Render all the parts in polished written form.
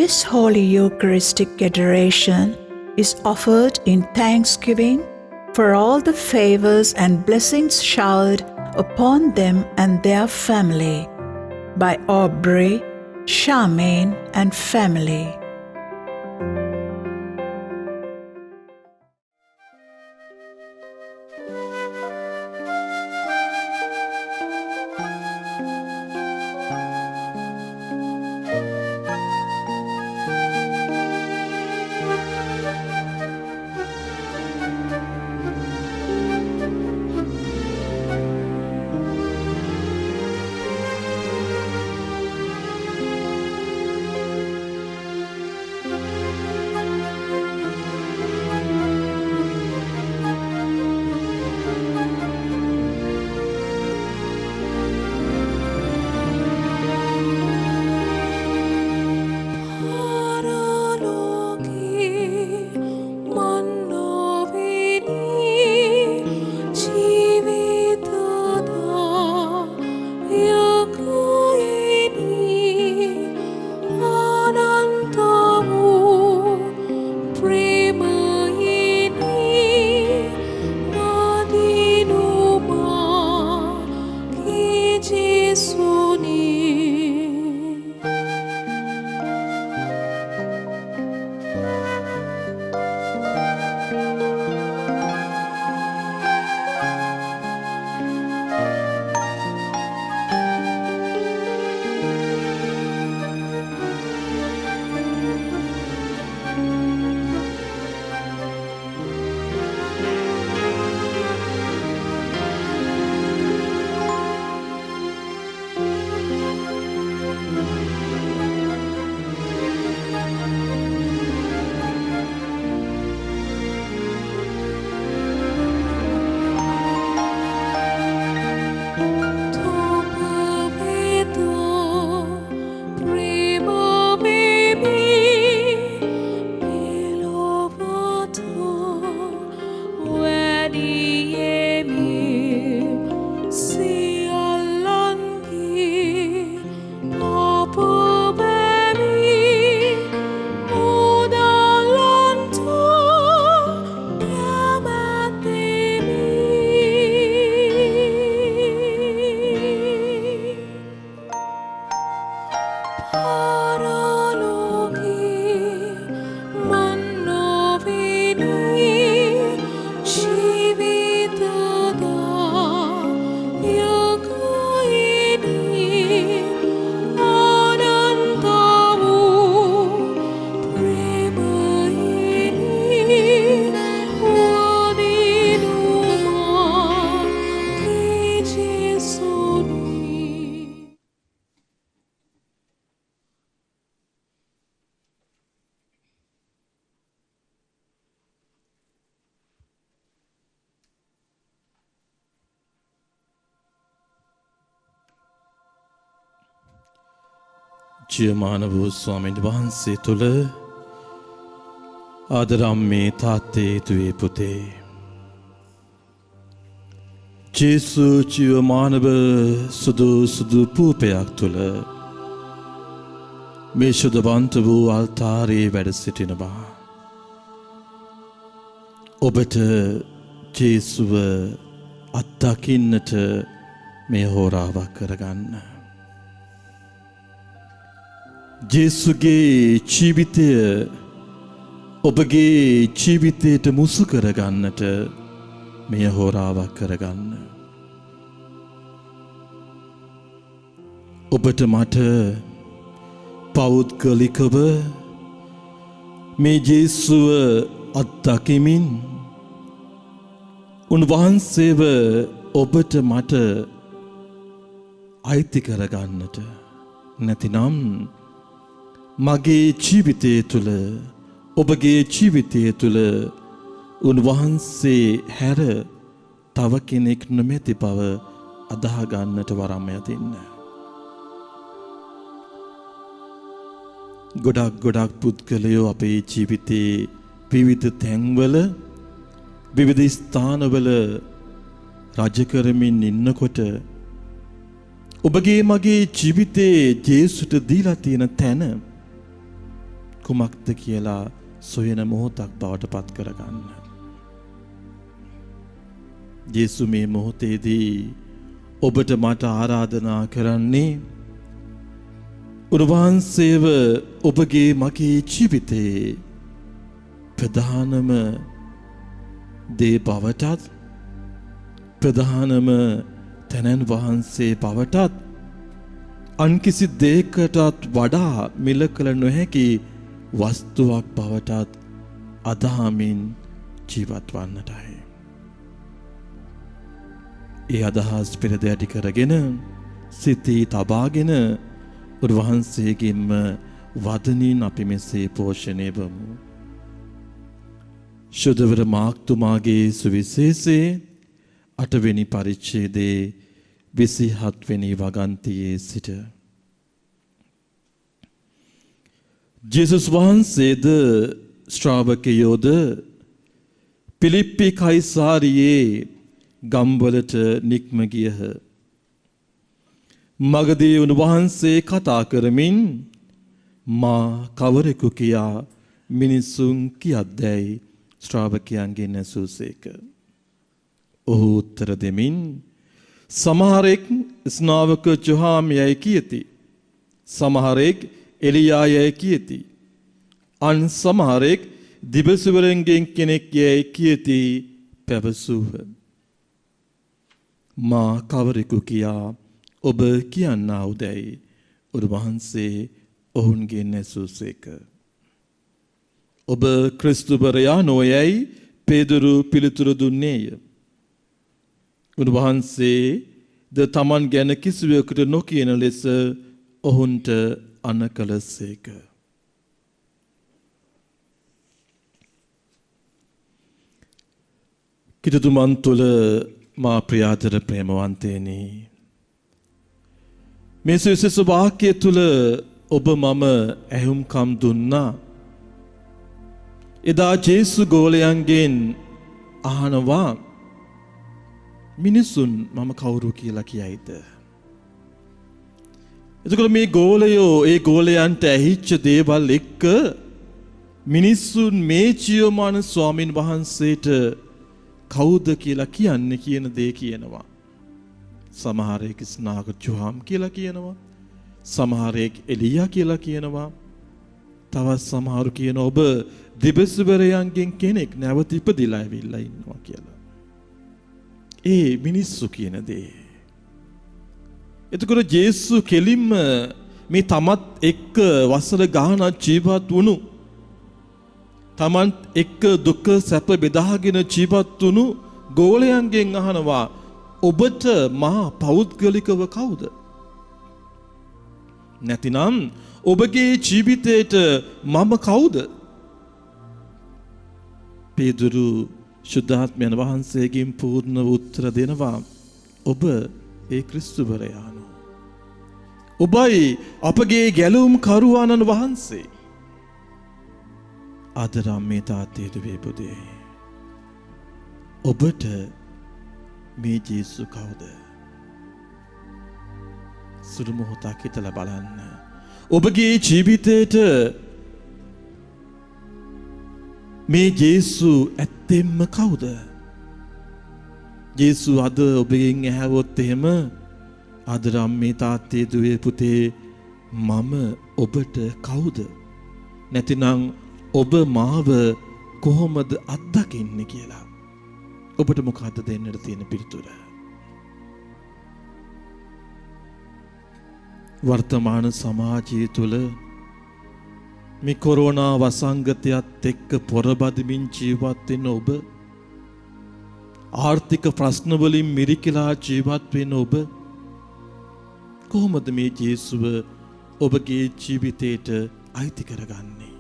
This Holy Eucharistic adoration is offered in thanksgiving for all the favors and blessings showered upon them and their family by Aubrey, Charmaine, and family. ජීවමාන වූ ස්වාමීන් වහන්සේ තුළ ආදරම්මේ තාත්තේ දුවේ පුතේ ජේසු ජීවමානව සුදු පූපයක් තුළ මේ ශුද්ධවන්ත වූ අල්තාරයේ වැඩ සිටිනවා. ඔබට ජේසුව අත්දකින්නට මේ හෝරාවක් කරගන්න. ජේසුගේ ජීවිතය ඔබගේ ජීවිතයට මුසු කරගන්නට මේ හෝරාවක් කරගන්න. ඔබට මට පෞද්ගලිකව මේ ජේසුව අත්දකිමින් උන්වහන්සේව ඔබට මට අයිති කරගන්නට නැතිනම් මගේ ජීවිතය තුළ ඔබගේ ජීවිතය තුළ උන්වහන්සේ හැර තව කෙනෙක් නොමැති බව අදහා ගන්නට වරම් යදින්න. ගොඩක් පුද්ගලයෝ අපේ ජීවිතේ විවිධ තැන්වල විවිධ ස්ථානවල රජ කරමින් ඉන්නකොට ඔබගේ මගේ ජීවිතේ ජේසුට දීලා තියෙන තැන කුමක්ද කියලා සොයන මොහොතක් බවට පත් කරගන්න. යේසු මේ මොහොතේදී ඔබට මට ආරාධනා කරන්නේ උන්වහන්සේව ඔබගේ මගේ ජීවිතයේ ප්‍රධානම දේ බවටත් ප්‍රධානම තැනැන් වහන්සේ බවටත් අන් කිසි දෙයකටත් වඩා මිල කළ නොහැකි වස්තුවක් බවටත් අදහමින් ජීවත් වන්නටයි. ඒ අදහස් පෙරද ඇති කරගෙන සිතී තබාගෙන උන්වහන්සේගෙන්ම වදනින් අපි මෙසේ පෝෂණය වමු. ශුද්ධවර මාක්තුමාගේ සුවිශේෂයේ 8 වෙනි පරිච්ඡේදයේ 27 වෙනි වගන්තියේ සිට ජේසුස් වහන්සේද ශ්‍රාවකයෝද පිලිප්පි කයිසාරියේ ගම්වලට නික්ම ගියහ. මගදී උන්වහන්සේ කතා කරමින් මා කවරෙකු කියා මිනිසුන් කියද්දැයි ශ්‍රාවකයන්ගෙන් ඇසූසේක. ඔහු උත්තර දෙමින් සමහරෙක් ස්නාවක ජොහාම් යයි කියති. සමහරෙක් එලියා යයි කියති. අන් සමහරෙක් දිවසවරන්ගෙන් කෙනෙක් යයි කියති පැවසූහ. මා කවරෙකු කියා ඔබ කියන්නාවුදැයි උන්වහන්සේ ඔවුන්ගෙන් ඇසූසේක. ඔබ ක්‍රිස්තුවරයා නොයයි පේදුරු පිළිතුරු දුන්නේය. උන්වහන්සේ ද තමන් ගැන කිසිවෙකුට නොකියන ලෙස ඔවුන්ට අනකලසේක. කිතුතුමන් තුළ මා ප්‍රියාතර ප්‍රේමවන්තේනි, මේ සුවිශේෂ වාක්‍යය තුළ ඔබ මම ඇහුම්කම් දුන්නා. එදා ජේසු ගෝලයන්ගෙන් අහනවා මිනිසුන් මම කවුරු කියලා කියයිද? එතකොට මේ ගෝලයෝ ඒ ගෝලයන්ට ඇහිච්ච දේවල් එක්ක මිනිසුන් මේ ජීවමාන ස්වාමින් වහන්සේට කවුද කියලා කියන්නේ කියන දේ කියනවා. සමහරෙක් ස්නාවක ජොහාම් කියලා කියනවා. සමහරෙක් එලියා කියලා කියනවා. තවත් සමහරු කියන ඔබ දිබසවරයන්ගෙන් කෙනෙක් නැවත ඉපදිලා ඇවිල්ලා ඉන්නවා කියලා. ඒ මිනිස්සු කියන දේ. එතකොට ජේසු කෙලින්ම මේ තමත් එක්ක වසර ගානක් ජීවත් වුණු, තමන්ත් එක්ක දුක සැප බෙදාගෙන ජීවත් වුණු ගෝලයන්ගෙන් අහනවා ඔබට මා පෞද්ගලිකව කවුද? නැතිනම් ඔබගේ ජීවිතේට මම කවුද? පේදුරු ශුද්ධාත්මයන් වහන්සේගෙන් පූර්ණ උත්තර දෙනවා ඔබ ඒ ක්‍රිස්තුවරයාණෝ. ඔබයි අපගේ ගැලවුම් කරුවාණන් වහන්සේ. ආදරම් මේ තාත්තේට වේපුදේ. ඔබට මේ ජේසු කවුද? සුළු මොහොතක් හිතලා බලන්න. ඔබගේ ජීවිතේට මේ ජේසු ඇත්තෙන්ම කවුද? ජේසු අද ඔබගෙන් ඇහුවොත් එහෙම ආදරම් මේ තාත්තේ දුවේ පුතේ මම ඔබට කවුද? නැතිනම් ඔබ මාව කොහොමද අත්දකින්නේ කියලා ඔබට මොකද්ද දෙන්නට තියෙන පිළිතුර? වර්තමාන සමාජය තුළ මේ කොරෝනා වසංගතයත් එක්ක පොරබදිමින් ජීවත් වෙන ඔබ, ආර්ථික ප්‍රශ්න වලින් මිරිකලා ජීවත් වෙන ඔබ කොහොමද මේ ජේසුව ඔබගේ ජීවිතයට අයිති කරගන්නේ?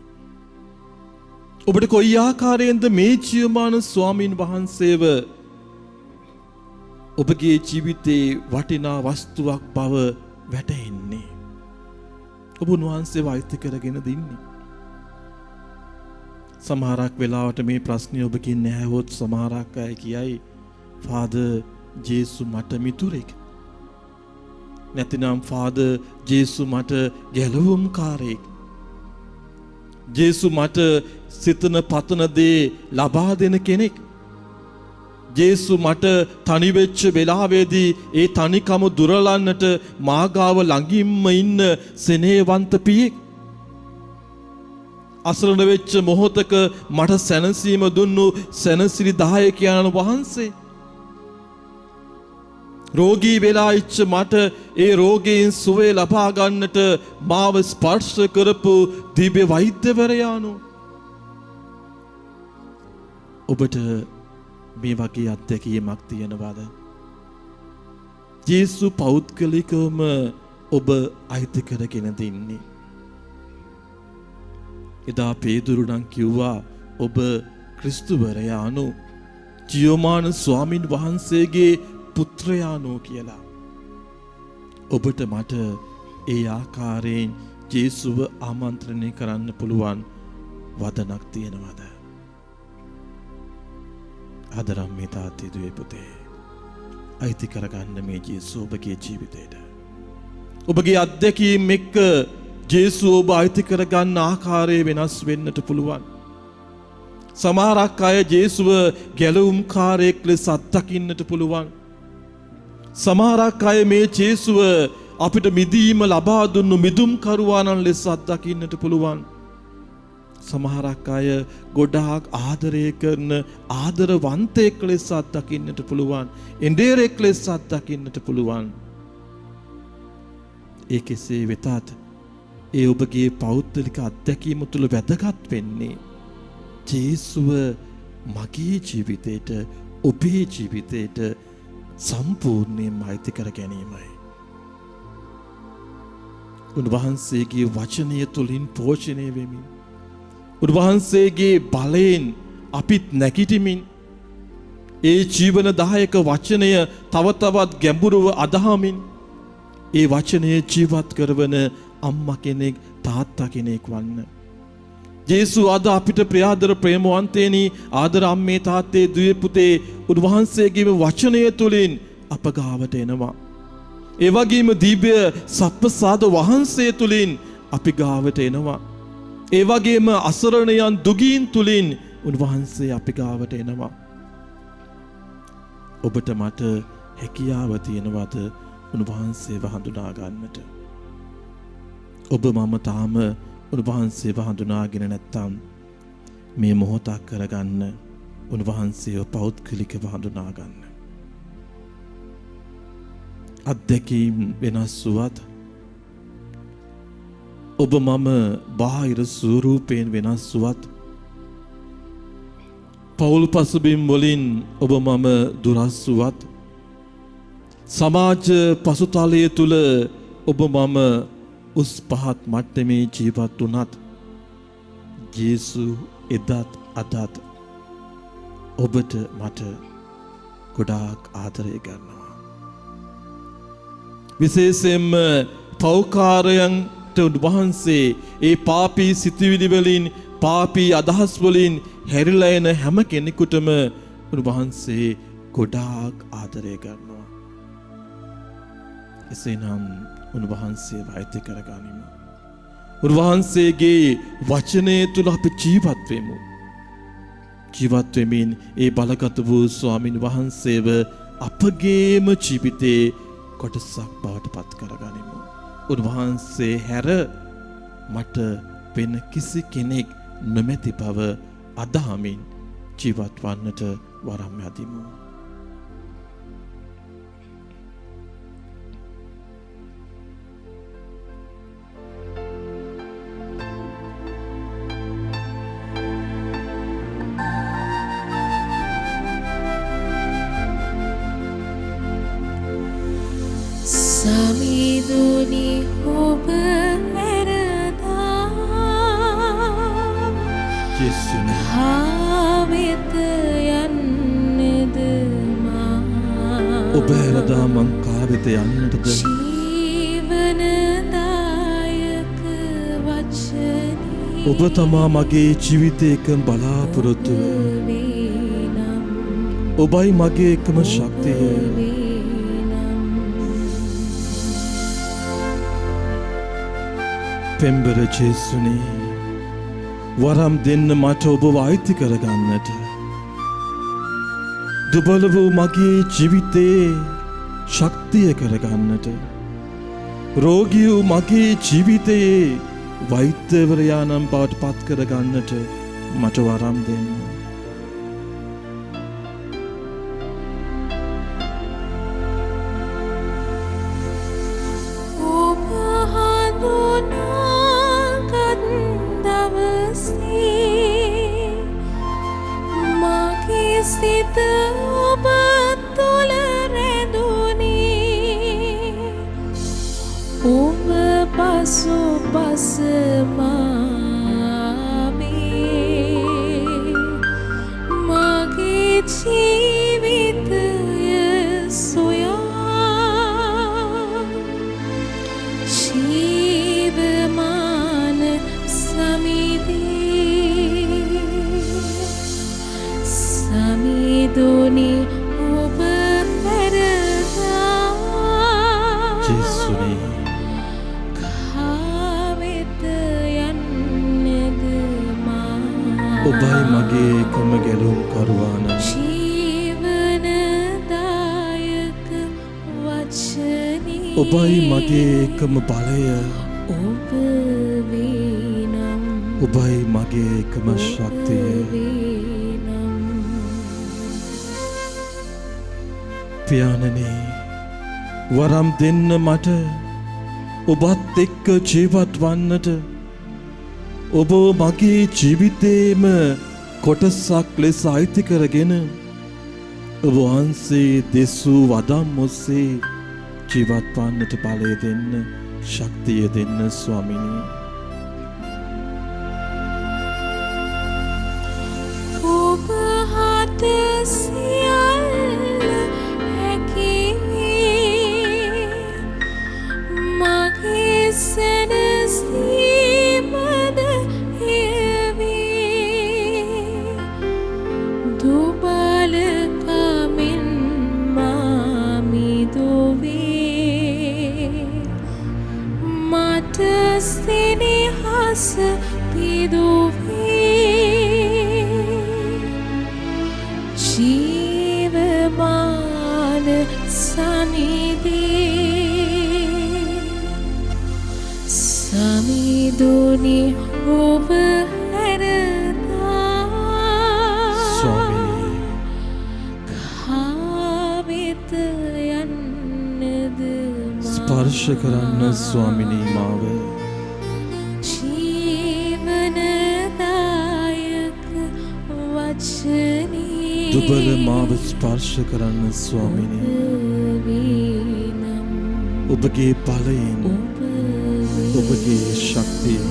ඔබට කොයි ආකාරයෙන්ද මේ ජීවමාන ස්වාමීන් වහන්සේව ඔබගේ ජීවිතේ වටිනා වස්තුවක් බව වැටහෙන්නේ? ඔබ උන්වහන්සේව අයිති කරගෙන දින්නේ. සමහරක් වෙලාවට මේ ප්‍රශ්නේ ඔබකින් නැහැවොත් සමහරක් අය කියයි ෆාදර් ජේසු මට මිතුරෙක්. නැතිනම් ෆාදර් ජේසු මට ගැලවුම්කාරයෙක්. ජේසු මට සිතන පතන දේ ලබා දෙන කෙනෙක්. ජේසු මට තනි වෙච්ච වෙලාවේදී ඒ තනිකම දුරලන්නට මාගාව ළඟින්ම ඉන්න සෙනෙහවන්ත පියෙක්. අසරණ වෙච්ච මොහොතක මට සැනසීම දුන්නු සැනසිලි දායකයන්න් වහන්සේ. රෝගී වෙලා ඉච්ච මට ඒ රෝගීන් සුවය ලබා ගන්නට මාව ස්පර්ශ කරපු දිව්‍ය වෛද්‍යවරයාණෝ. ඔබට මේ වගේ අත්දැකීමක් තියෙනවද? ජේසු පෞද්ගලිකවම ඔබ අයිති කරගෙන දින්නේ. එදා පේදුරු නම් කිව්වා ඔබ ක්‍රිස්තුවරයාණෝ, ජීවමාන ස්වාමින් වහන්සේගේ පුත්‍රයාණෝ කියලා. ඔබට මට ඒ ආකාරයෙන් ජේසුව ආමන්ත්‍රණය කරන්න පුළුවන් වදනක් තියෙනවද? ආදරම් මේ තාත්තේ දුවේ පුතේ, අයිති කරගන්න මේ ජේසුව ඔබගේ ජීවිතේට. ඔබගේ අත්දැකීම් එක්ක ජේසුව ඔබ අයිති කරගන්න ආකාරය වෙනස් වෙන්නට පුළුවන්. සමහරක් අය ජේසුව ගැලවුම්කාරයෙක් ලෙස අත්දකින්නට පුළුවන්. සමහරක් අය මේ ජේසුව අපිට මිදීම ලබා දුන්නු මිදුම්කරුවාණන් ලෙස අත්දකින්නට පුළුවන්. සමහරක් අය ගොඩාක් ආදරය කරන ආදරවන්තයෙක් ලෙස අත්දකින්නට පුළුවන්. එඬේරෙක් ලෙස අත්දකින්නට පුළුවන්. ඒ කෙසේ වෙතත් ඒ ඔබගේ පෞද්ගලික අත්දැකීම තුළ වැදගත් වෙන්නේ ජේසුව මගේ ජීවිතේට, ඔබේ ජීවිතේට සම්පූර්ණයෙන්ම අයිති කර ගැනීමයි. උන්වහන්සේගේ වචනය තුළින් පෝෂණය වෙමින්, උන්වහන්සේගේ බලයෙන් අපිත් නැගිටිමින්, ඒ ජීවනදායක වචනය තව තවත් ගැඹුරුව අදහමින්, ඒ වචනය ජීවත් කරවන අම්මා කෙනෙක්, තාත්තා කෙනෙක් වන්න. ජේසු අද අපිට ප්‍රියාදර ප්‍රේමවන්තේනි, ආදර අම්මේ තාත්තේ දුවේ පුතේ, උන්වහන්සේගේම වචනය තුළින් අප ගාවට එනවා. ඒ වගේම දිව්‍ය සප්පසාද වහන්සේ තුළින් අපි ගාවට එනවා. ඒ වගේම අසරණයන් දුගීන් තුළින් උන්වහන්සේ අපි ගාවට එනවා. ඔබට මට හැකියාව තියෙනවද උන්වහන්සේව හඳුනා ගන්නට? ඔබ මම තාම උන්වහන්සේව හඳුනාගෙන නැත්තම් මේ මොහොතක් කරගන්න, උන්වහන්සේව පෞද්ගලිකව හඳුනා ගන්න. අත්දැකීම් වෙනස් වුවත්, ඔබ මම බාහිර ස්වරූපයෙන් වෙනස් වුවත්, පෞල් පසුබිම් වලින් ඔබ මම දුරස් වුවත්, සමාජ පසුතලය තුල ඔබ මම උස් පහත් මට්ටමේ ජීවත් වුණත්, ජේසු එදත් අදත් ඔබට මට ගොඩාක් ආදරය කරනවා. විශේෂයෙන්ම පෞකාරයන්ට උන්වහන්සේ ඒ පාපී සිතුවිලි වලින්, පාපී අදහස් වලින් හැරිලා එන හැම කෙනෙකුටම උන්වහන්සේ ගොඩාක් ආදරය කරනවා. එසේනම් උන්වහන්සේ වෛද්‍ය කරගනිමු. උන්වහන්සේගේ වචනය තුළ අපි ජීවත් වෙමු. ජීවත් වෙමින් ඒ බලගත වූ ස්වාමින් වහන්සේව අපගේම ජීවිතේ කොටසක් බවට පත් කරගනිමු. උන්වහන්සේ හැර මට වෙන කිසි කෙනෙක් නොමැති බව අදහමින් ජීවත් වන්නට වරම් යදිමු. සමිඳුනි ඔබ ඇරදා ජේසුනි කාවෙත යන්නද මා ඔබ ඇරදා මං කාවෙත යන්නටද ජීවනදායක වචනේ ඔබ තමා මගේ ජීවිතේ එකම බලාපොරොත්තුව ඔබයි මගේ එකම ශක්තිය පෙම්බර ජේසුනි වරම් දෙන්න මට ඔබව අයිති කරගන්නට. දුබල වූ මගේ ජීවිතයේ ශක්තිය කරගන්නට. රෝගී වූ මගේ ජීවිතයේ වෛද්‍යවරයාණන් බවට පත් කරගන්නට මට වරම් දෙන්න. සිත ඔබ තුළ රැඳුනේ ඔබ පසු පස මාමේ මගේ ජීවිතය සොයා ජීවමාන සමිදී සමිදුනි ඔබ හැරදා ජේසුනේ කාවෙත යන්නද මා ඔබයි මගේ එකම ගැලුම් කරුවාන ජීවනදායක වචනේ ඔබයි මගේ එකම බලය ඔබ වේනම් ඔබයි මගේ එකම ශක්තිය පියාණනේ වරම් දෙන්න මට ඔබත් එක්ක ජීවත් වන්නට ඔබ මගේ ජීවිතේම කොටසක් ලෙස අයිති කරගෙන ඔබ වහන්සේ දෙසූ වදම් ඔස්සේ ජීවත් වන්නට බලය දෙන්න ශක්තිය දෙන්න ස්වාමිනී. ඔබ හත සියල්ල හැකියි මගේ සැනසීමද එයවේ දුබලකමින් මා මිදුවේ මට සෙනෙහස පිදුවේ ජීවමාන සමිදී සමිදුනි ඔබ හැරදා ස්වාමිනී කාවෙත යන්නද මා ස්පර්ශ කරන්න ස්වාමිනී මාව ජීවනදායක වචනේ දුබල මාව ස්පර්ශ කරන්න ස්වාමිනී වේනම් ඔබගේ බලයෙන් ඔබ ඔබගේ ශක්තියෙන්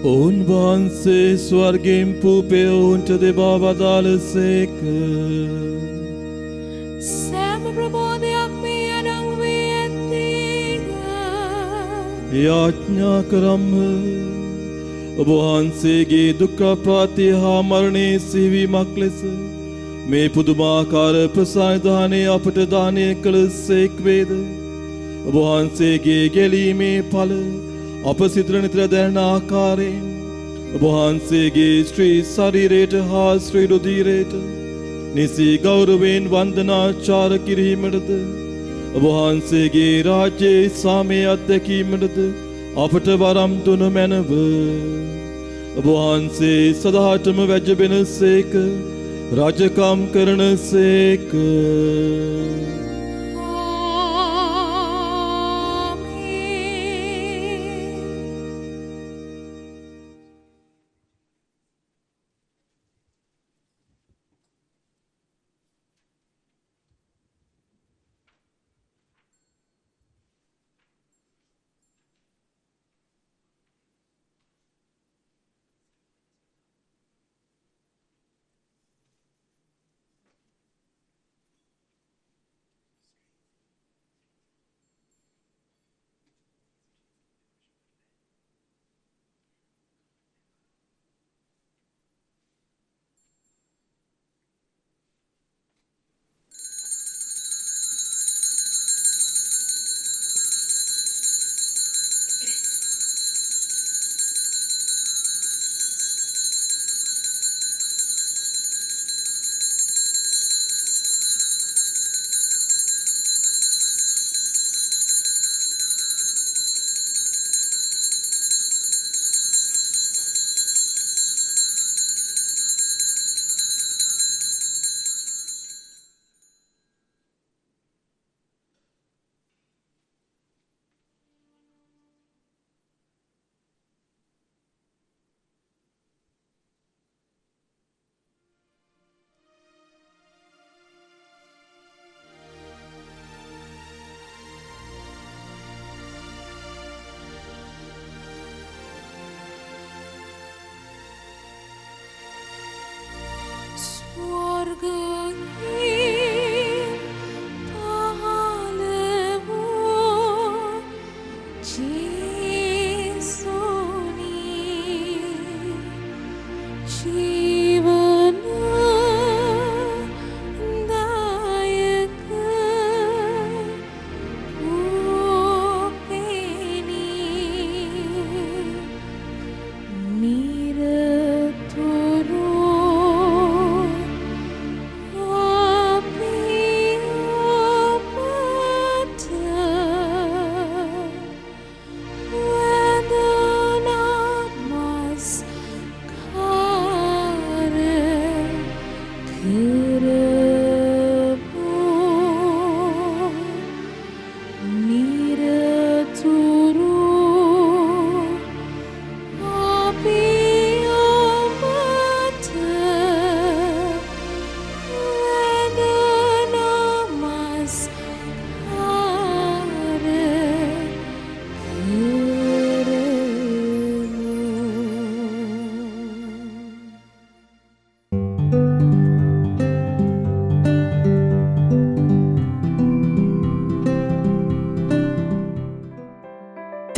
ඔවුන් වහන්සේ ස්වර්ගයෙන් පූපය ඔවුන්ට දෙබා වදාළසේක. සෑම ප්‍රබෝධයක් මේ අඩංගු වී ඇත්තේක. යාඥා කරම්හ. ඔබ වහන්සේගේ දුක්ඛ ප්‍රාප්තිය හා මරණයේ සිහිවීමක් ලෙස මේ පුදුමාකාර ප්‍රසායදානය අපට දානය කළ සේක් වේද. ඔබ වහන්සේගේ ගැලීමේ ඵල අප සිතට නිතර දැනෙන ආකාරයෙන් ඔබ වහන්සේගේ ශ්‍රී ශරීරයට හා ශ්‍රී රුධිරයට නිසි ගෞරවයෙන් වන්දනාචාර කිරීමටද ඔබ වහන්සේගේ රාජ්‍යයේ සාමයේ අත්දැකීමටද අපට වරම් දුන මැනව. ඔබ වහන්සේ සදාටම වැජබෙන සේක රජකම් කරන සේක.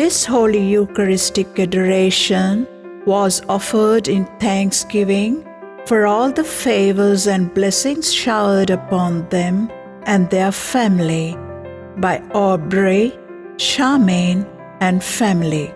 This Holy Eucharistic adoration was offered in thanksgiving for all the favors and blessings showered upon them and their family by Aubrey, Charmaine, and family.